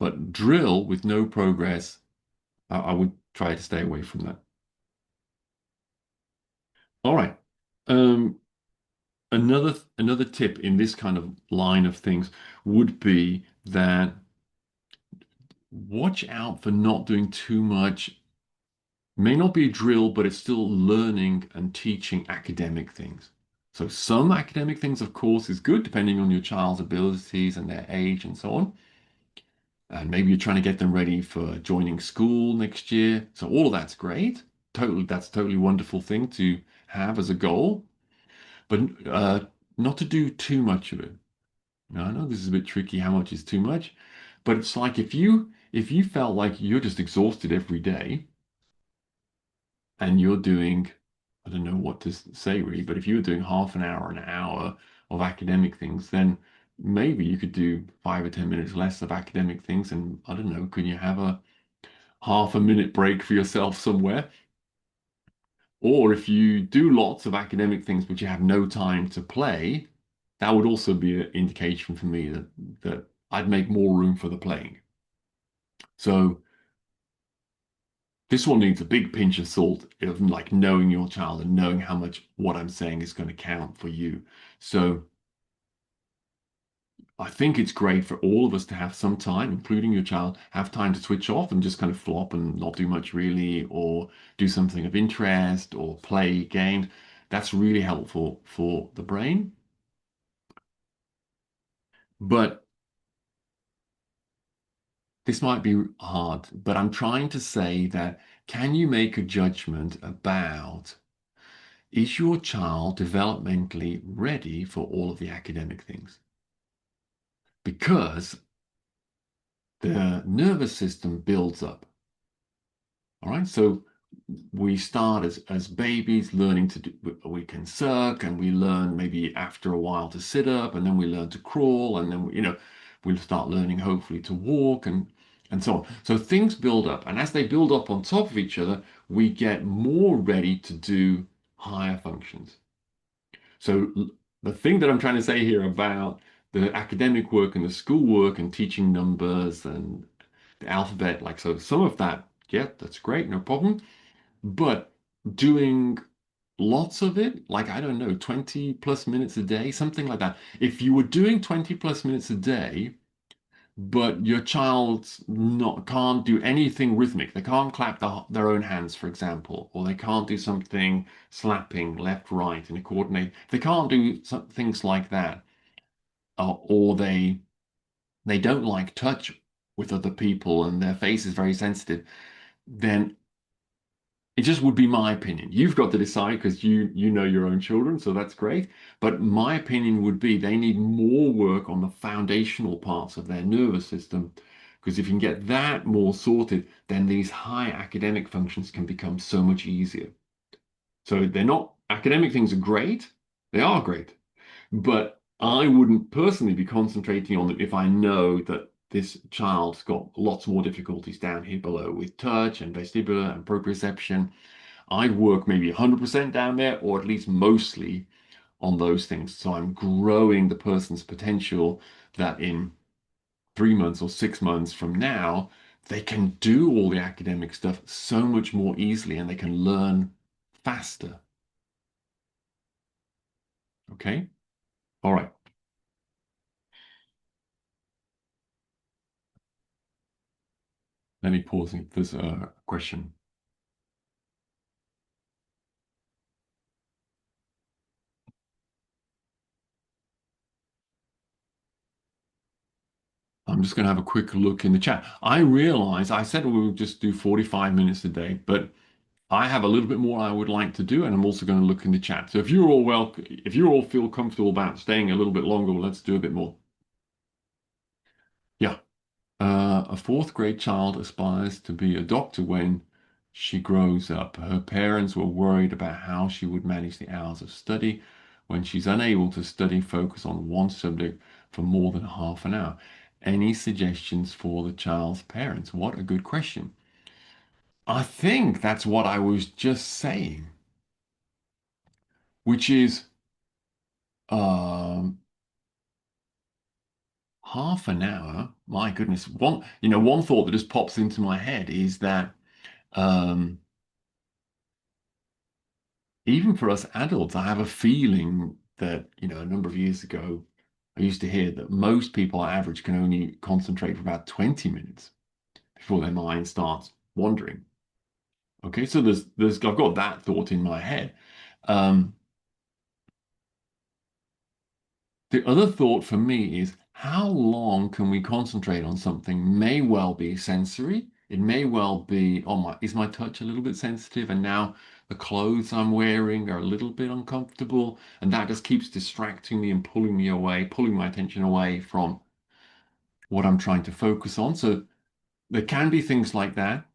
Speaker 1: But drill with no progress, I would try to stay away from that. All right. Um, another tip in this kind of line of things would be that watch out for not doing too much May not be a drill, but it's still learning and teaching academic things. So some academic things, of course, is good depending on your child's abilities and their age and so on. And maybe you're trying to get them ready for joining school next year. So all of that's great. Totally, that's a totally wonderful thing to have as a goal, but not to do too much of it. Now, I know this is a bit tricky, how much is too much, but it's like if you felt like you're just exhausted every day and you're doing, I don't know what to say really, but if you were doing half an hour of academic things, then maybe you could do 5 or 10 minutes less of academic things. And I don't know, could you have a half a minute break for yourself somewhere? Or if you do lots of academic things but you have no time to play, that would also be an indication for me that I'd make more room for the playing. So this one needs a big pinch of salt of like knowing your child and knowing how much what I'm saying is going to count for you. So I think it's great for all of us to have some time, including your child, have time to switch off and just kind of flop and not do much really, or do something of interest or play games. That's really helpful for the brain. But this might be hard, but I'm trying to say that can you make a judgment about is your child developmentally ready for all of the academic things? Because the nervous system builds up. All right. So we start as babies learning to do, we can suck and we learn maybe after a while to sit up and then we learn to crawl and then, we'll start learning hopefully to walk and so on. So things build up. And as they build up on top of each other, we get more ready to do higher functions. So the thing that I'm trying to say here about the academic work and the school work and teaching numbers and the alphabet, like so some of that, yeah, that's great, no problem. But doing lots of it, like I don't know, 20 plus minutes a day, something like that. If you were doing 20 plus minutes a day, but your child not can't do anything rhythmic, they can't clap their own hands, for example, or they can't do something slapping left, right in a coordinate. They can't do some, things like that, or they don't like touch with other people, and their face is very sensitive. Then it just would be my opinion. You've got to decide because you know your own children, so that's great. But my opinion would be they need more work on the foundational parts of their nervous system. Because if you can get that more sorted, then these high academic functions can become so much easier. So they're not, academic things are great. They are great. But I wouldn't personally be concentrating on them if I know that this child's got lots more difficulties down here below with touch and vestibular and proprioception. I'd work maybe 100% down there, or at least mostly on those things. So I'm growing the person's potential that in 3 months or 6 months from now, they can do all the academic stuff so much more easily and they can learn faster. Okay? All right. Let me pause if there's a question. I'm just going to have a quick look in the chat. I realize I said we would just do 45 minutes a day, but I have a little bit more I would like to do, and I'm also going to look in the chat. So if you all feel comfortable about staying a little bit longer, let's do a bit more. Yeah. A fourth grade child aspires to be a doctor when she grows up. Her parents were worried about how she would manage the hours of study when she's unable to study focus on one subject for more than half an hour. Any suggestions for the child's parents? What a good question. I think that's what I was just saying, which is um, half an hour. My goodness. One thought that just pops into my head is that um, even for us adults, I have a feeling that, a number of years ago, I used to hear that most people on average can only concentrate for about 20 minutes before their mind starts wandering. Okay, so there's I've got that thought in my head. Um, the other thought for me is how long can we concentrate on something? May well be sensory. It may well be, oh my, is my touch a little bit sensitive? And now the clothes I'm wearing are a little bit uncomfortable, and that just keeps distracting me and pulling me away, pulling my attention away from what I'm trying to focus on. So there can be things like that.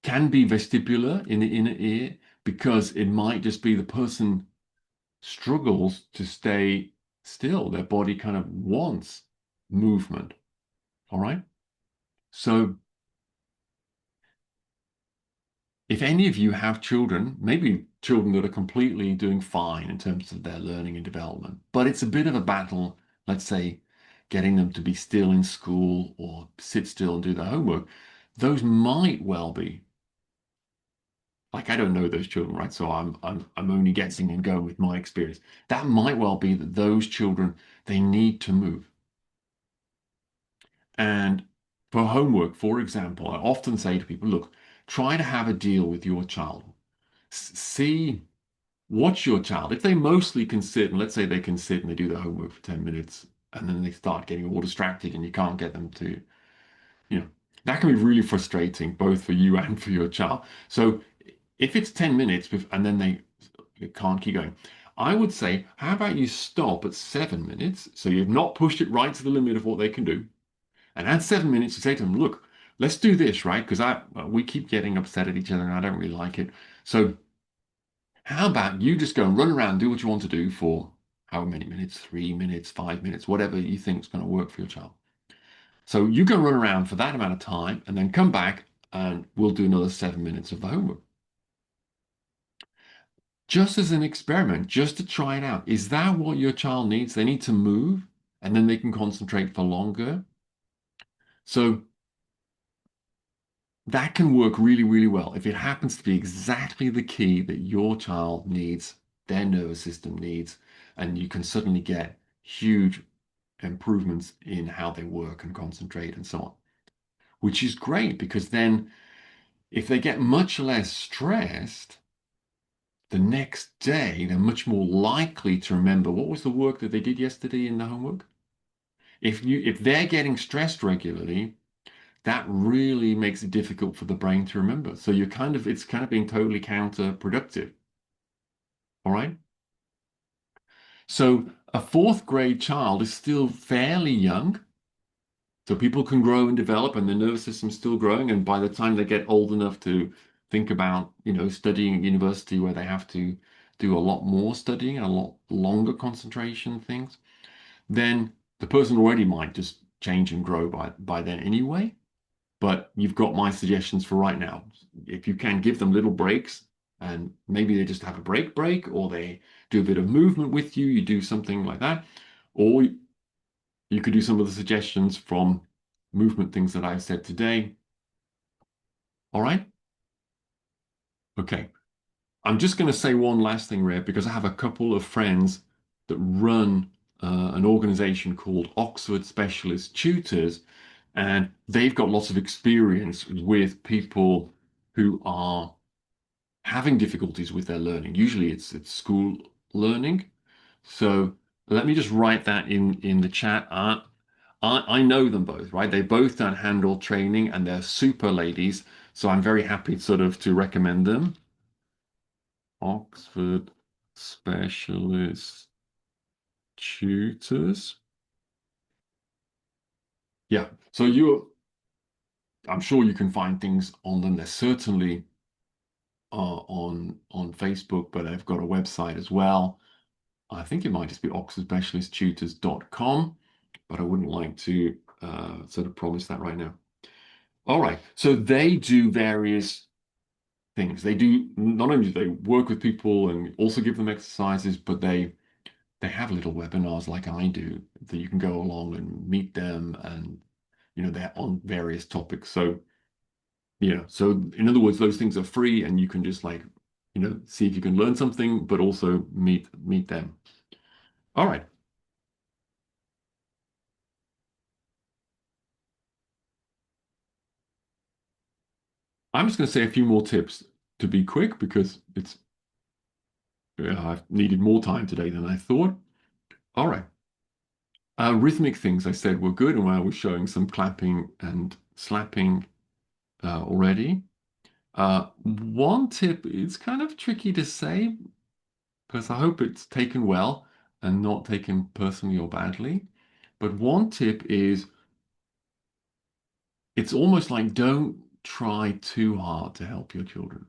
Speaker 1: Can be vestibular in the inner ear because it might just be the person struggles to stay still. Their body kind of wants movement. All right. So if any of you have children, maybe children that are completely doing fine in terms of their learning and development, but it's a bit of a battle, let's say, getting them to be still in school or sit still and do their homework, those might well be like I don't know those children, right? So I'm only guessing and going with my experience. That might well be that those children they need to move. And for homework, for example, I often say to people, look, try to have a deal with your child. See, watch your child. If they mostly can sit, and let's say they can sit and they do their homework for 10 minutes, and then they start getting all distracted and you can't get them to, you know, that can be really frustrating, both for you and for your child. So if it's 10 minutes and then they can't keep going, I would say, how about you stop at 7 minutes? So you've not pushed it right to the limit of what they can do. And at 7 minutes, you say to them, look, let's do this, right? Because we keep getting upset at each other and I don't really like it. So how about you just go and run around, do what you want to do for how many minutes, 3 minutes, 5 minutes, whatever you think is going to work for your child. So you go run around for that amount of time and then come back and we'll do another 7 minutes of the homework. Just as an experiment, just to try it out. Is that what your child needs? They need to move and then they can concentrate for longer. So that can work really, really well if it happens to be exactly the key that your child needs, their nervous system needs, and you can suddenly get huge improvements in how they work and concentrate and so on, which is great because then if they get much less stressed, the next day they're much more likely to remember what was the work that they did yesterday in the homework. If they're getting stressed regularly, that really makes it difficult for the brain to remember. So it's kind of being totally counterproductive. All right. So a fourth grade child is still fairly young. So people can grow and develop and the nervous system's still growing. And by the time they get old enough to think about, studying at university where they have to do a lot more studying and a lot longer concentration things, then the person already might just change and grow by then anyway. But you've got my suggestions for right now. If you can give them little breaks and maybe they just have a break, or they do a bit of movement with you, you do something like that. Or you could do some of the suggestions from movement things that I've said today. All right. Okay. I'm just going to say one last thing, Ray, because I have a couple of friends that run an organization called Oxford Specialist Tutors, and they've got lots of experience with people who are having difficulties with their learning. Usually it's school learning. So let me just write that in the chat. I know them both, right? They both done handle training and they're super ladies. So I'm very happy sort of to recommend them. Oxford Specialist Tutors. Yeah. So I'm sure you can find things on them. They're certainly on Facebook, but they've got a website as well. I think it might just be oxfordspecialisttutors.com, but I wouldn't like to sort of promise that right now. All right. So they do various things. They do not only do they work with people and also give them exercises, but they have little webinars like I do that you can go along and meet them and they're on various topics. So so in other words, those things are free and you can just like, see if you can learn something, but also meet them. All right. I'm just going to say a few more tips. to be quick because I've needed more time today than I thought. All right. Rhythmic things I said were good, and I was showing some clapping and slapping already. One tip is kind of tricky to say because I hope it's taken well and not taken personally or badly. But one tip is it's almost like don't try too hard to help your children.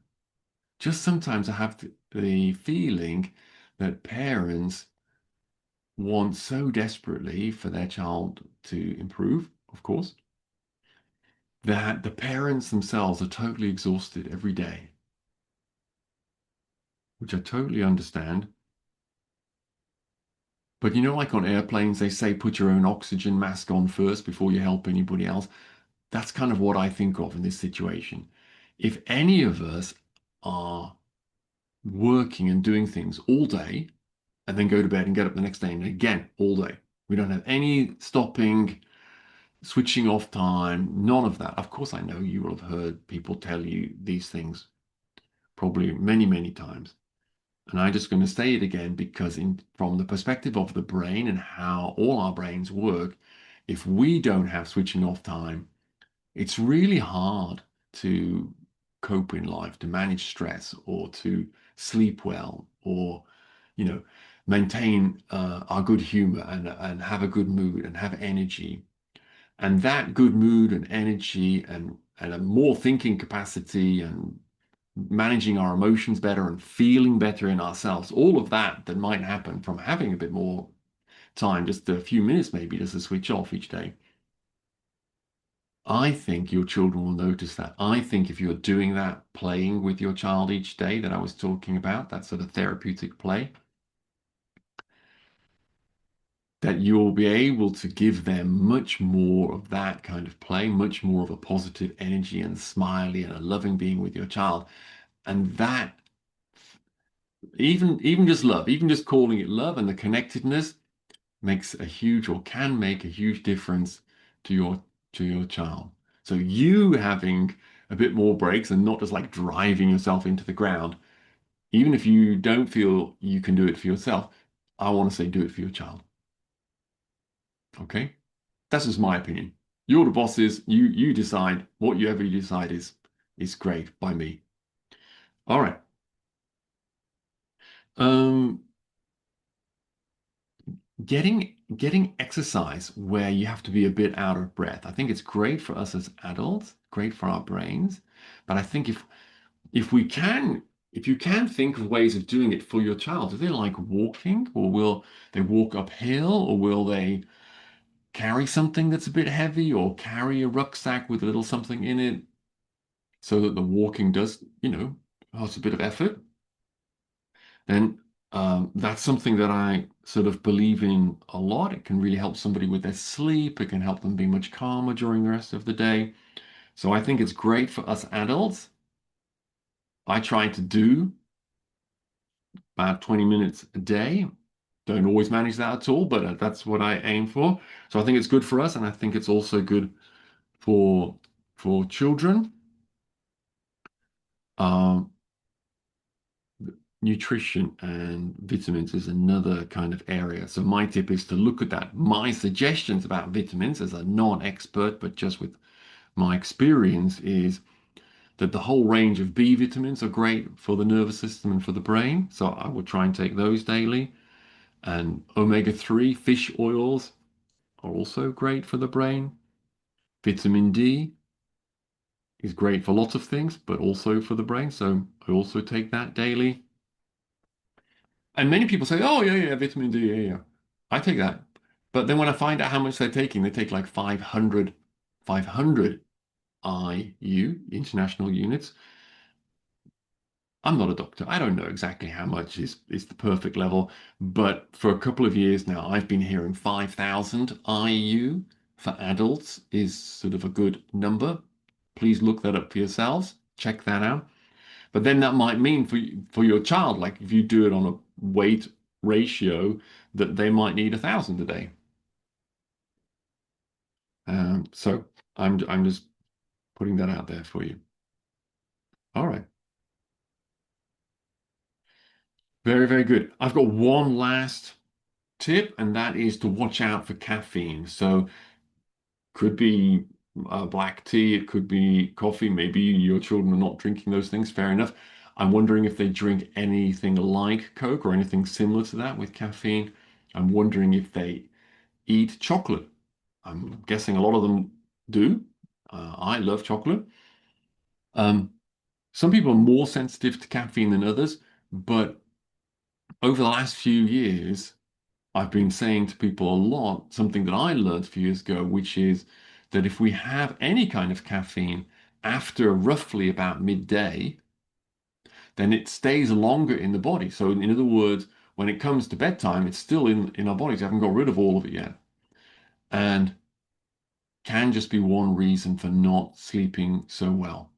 Speaker 1: Just sometimes I have the feeling that parents want so desperately for their child to improve, of course, that the parents themselves are totally exhausted every day, which I totally understand. But like on airplanes, they say put your own oxygen mask on first before you help anybody else. That's kind of what I think of in this situation. If any of us are working and doing things all day and then go to bed and get up the next day and again all day, we don't have any stopping, switching off time, none of that. Of course, I know you will have heard people tell you these things probably many, many times. And I'm just going to say it again because from the perspective of the brain and how all our brains work, if we don't have switching off time, it's really hard to cope in life, to manage stress or to sleep well or, you know, maintain our good humor and have a good mood and have energy. And that good mood and energy and a more thinking capacity and managing our emotions better and feeling better in ourselves, all of that might happen from having a bit more time, just a few minutes maybe, just to switch off each day. I think your children will notice that. I think if you're doing that, playing with your child each day that I was talking about, that sort of therapeutic play, that you'll be able to give them much more of that kind of play, much more of a positive energy and smiley and a loving being with your child. And that, even just love, even just calling it love and the connectedness makes a huge or can make a huge difference to your child. So you having a bit more breaks and not just like driving yourself into the ground, even if you don't feel you can do it for yourself, I want to say do it for your child. Okay? That's just my opinion. You're the bosses. You decide whatever you decide is great by me. All right. Um, getting exercise where you have to be a bit out of breath. I think it's great for us as adults, great for our brains. But I think if you can think of ways of doing it for your child, do they like walking, or will they walk uphill, or will they carry something that's a bit heavy, or carry a rucksack with a little something in it, so that the walking does, has a bit of effort? Then that's something that I sort of believe in a lot. It can really help somebody with their sleep. It can help them be much calmer during the rest of the day. So I think it's great for us adults. I try to do about 20 minutes a day. Don't always manage that at all, but that's what I aim for. So I think it's good for us, and I think it's also good for children. Um, Nutrition and vitamins is another kind of area. So my tip is to look at that. My suggestions about vitamins as a non-expert, but just with my experience, is that the whole range of B vitamins are great for the nervous system and for the brain. So I would try and take those daily. And omega-3 fish oils are also great for the brain. Vitamin D is great for lots of things, but also for the brain. So I also take that daily. And many people say, oh, yeah, yeah, vitamin D, yeah, yeah. I take that. But then when I find out how much they're taking, they take like 500 IU, international units. I'm not a doctor. I don't know exactly how much is the perfect level. But for a couple of years now, I've been hearing 5,000 IU for adults is sort of a good number. Please look that up for yourselves. Check that out. But then that might mean for your child, like if you do it on a weight ratio, that they might need 1,000 a day. So I'm just putting that out there for you. All right. Very, very good. I've got one last tip, and that is to watch out for caffeine. So could be black tea, it could be coffee. Maybe your children are not drinking those things. Fair enough. I'm wondering if they drink anything like Coke or anything similar to that with caffeine. I'm wondering if they eat chocolate. I'm guessing a lot of them do. I love chocolate. Um, some people are more sensitive to caffeine than others, but over the last few years, I've been saying to people a lot something that I learned a few years ago, which is that if we have any kind of caffeine after roughly about midday, then it stays longer in the body. So, in other words, when it comes to bedtime, it's still in our bodies. We haven't got rid of all of it yet. And can just be one reason for not sleeping so well.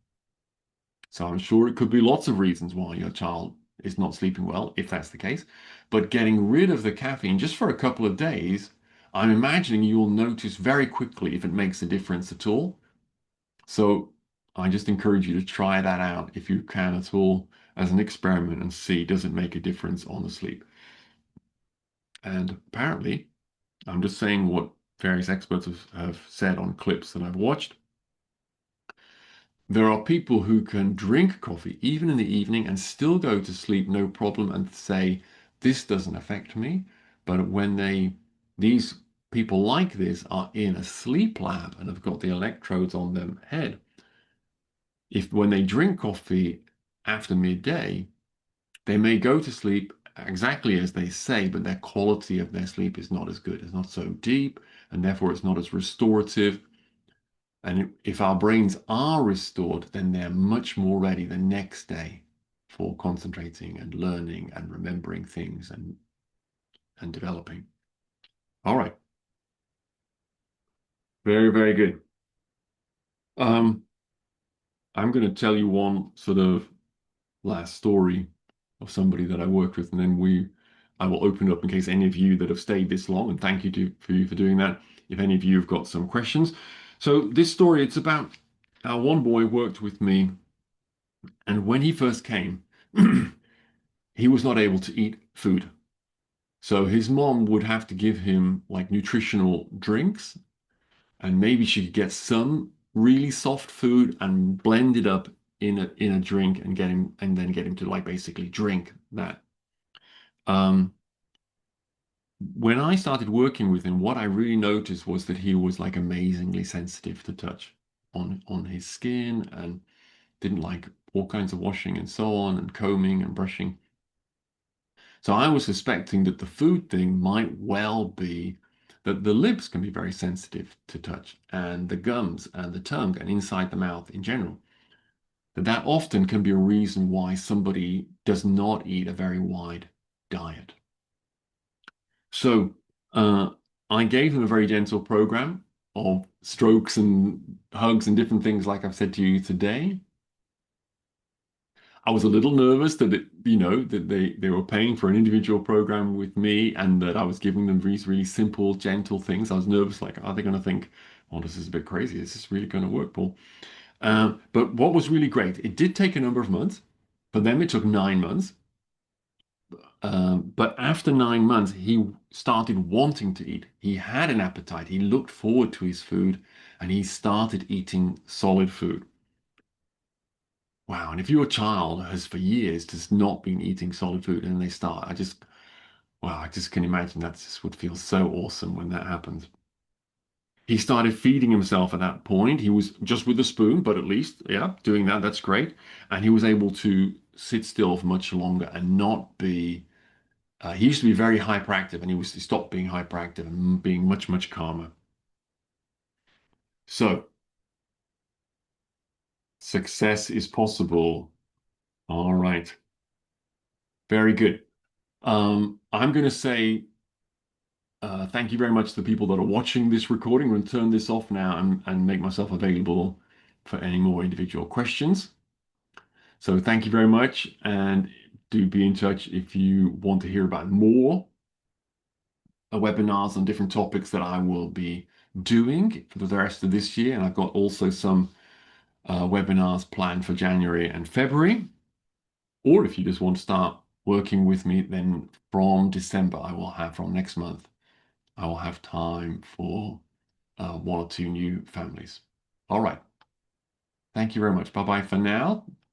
Speaker 1: So I'm sure it could be lots of reasons why your child is not sleeping well, if that's the case. But getting rid of the caffeine just for a couple of days, I'm imagining you'll notice very quickly if it makes a difference at all. So I just encourage you to try that out if you can at all as an experiment and see does it make a difference on the sleep. And apparently, I'm just saying what various experts have said on clips that I've watched. There are people who can drink coffee even in the evening and still go to sleep no problem and say, this doesn't affect me. But when these people like this are in a sleep lab and have got the electrodes on their head, if when they drink coffee after midday, they may go to sleep exactly as they say, but their quality of their sleep is not as good. It's not so deep, and therefore it's not as restorative. And if our brains are restored, then they're much more ready the next day for concentrating and learning and remembering things and developing. All right. Very, very good. Um, I'm going to tell you one sort of last story of somebody that I worked with, and then I will open up in case any of you that have stayed this long, and thank you for you for doing that. If any of you have got some questions. So this story, it's about one boy worked with me, and when he first came, he was not able to eat food. So his mom would have to give him like nutritional drinks, and maybe she could get some really soft food and blend it up in a drink and then get him to like basically drink that. Um, when I started working with him, what I really noticed was that he was like amazingly sensitive to touch on his skin and didn't like all kinds of washing and so on and combing and brushing. So I was suspecting that the food thing might well be that the lips can be very sensitive to touch, and the gums and the tongue and inside the mouth in general. That often can be a reason why somebody does not eat a very wide diet. So uh, I gave them a very gentle program of strokes and hugs and different things, like I've said to you today. I was a little nervous that that they were paying for an individual program with me and that I was giving them these really simple, gentle things. I was nervous, like, are they going to think, oh, this is a bit crazy? Is this really going to work, Paul? But what was really great, it did take a number of months. For them, it took 9 months. But after 9 months, he started wanting to eat. He had an appetite. He looked forward to his food and he started eating solid food. Wow. And if your child has for years just not been eating solid food and they start, wow, I just can imagine that just would feel so awesome when that happens. He started feeding himself at that point. He was just with a spoon, but at least, yeah, doing that, that's great. And he was able to sit still for much longer and not be, he used to be very hyperactive and he stopped being hyperactive and being much, much calmer. So success is possible. All right. Very good. I'm going to say thank you very much to the people that are watching this recording. I'm going to turn this off now and make myself available for any more individual questions. So thank you very much, and do be in touch if you want to hear about more webinars on different topics that I will be doing for the rest of this year. And I've got also some webinars planned for January and February. Or if you just want to start working with me, then from December, from next month, I will have time for one or two new families. All right. Thank you very much. Bye bye for now.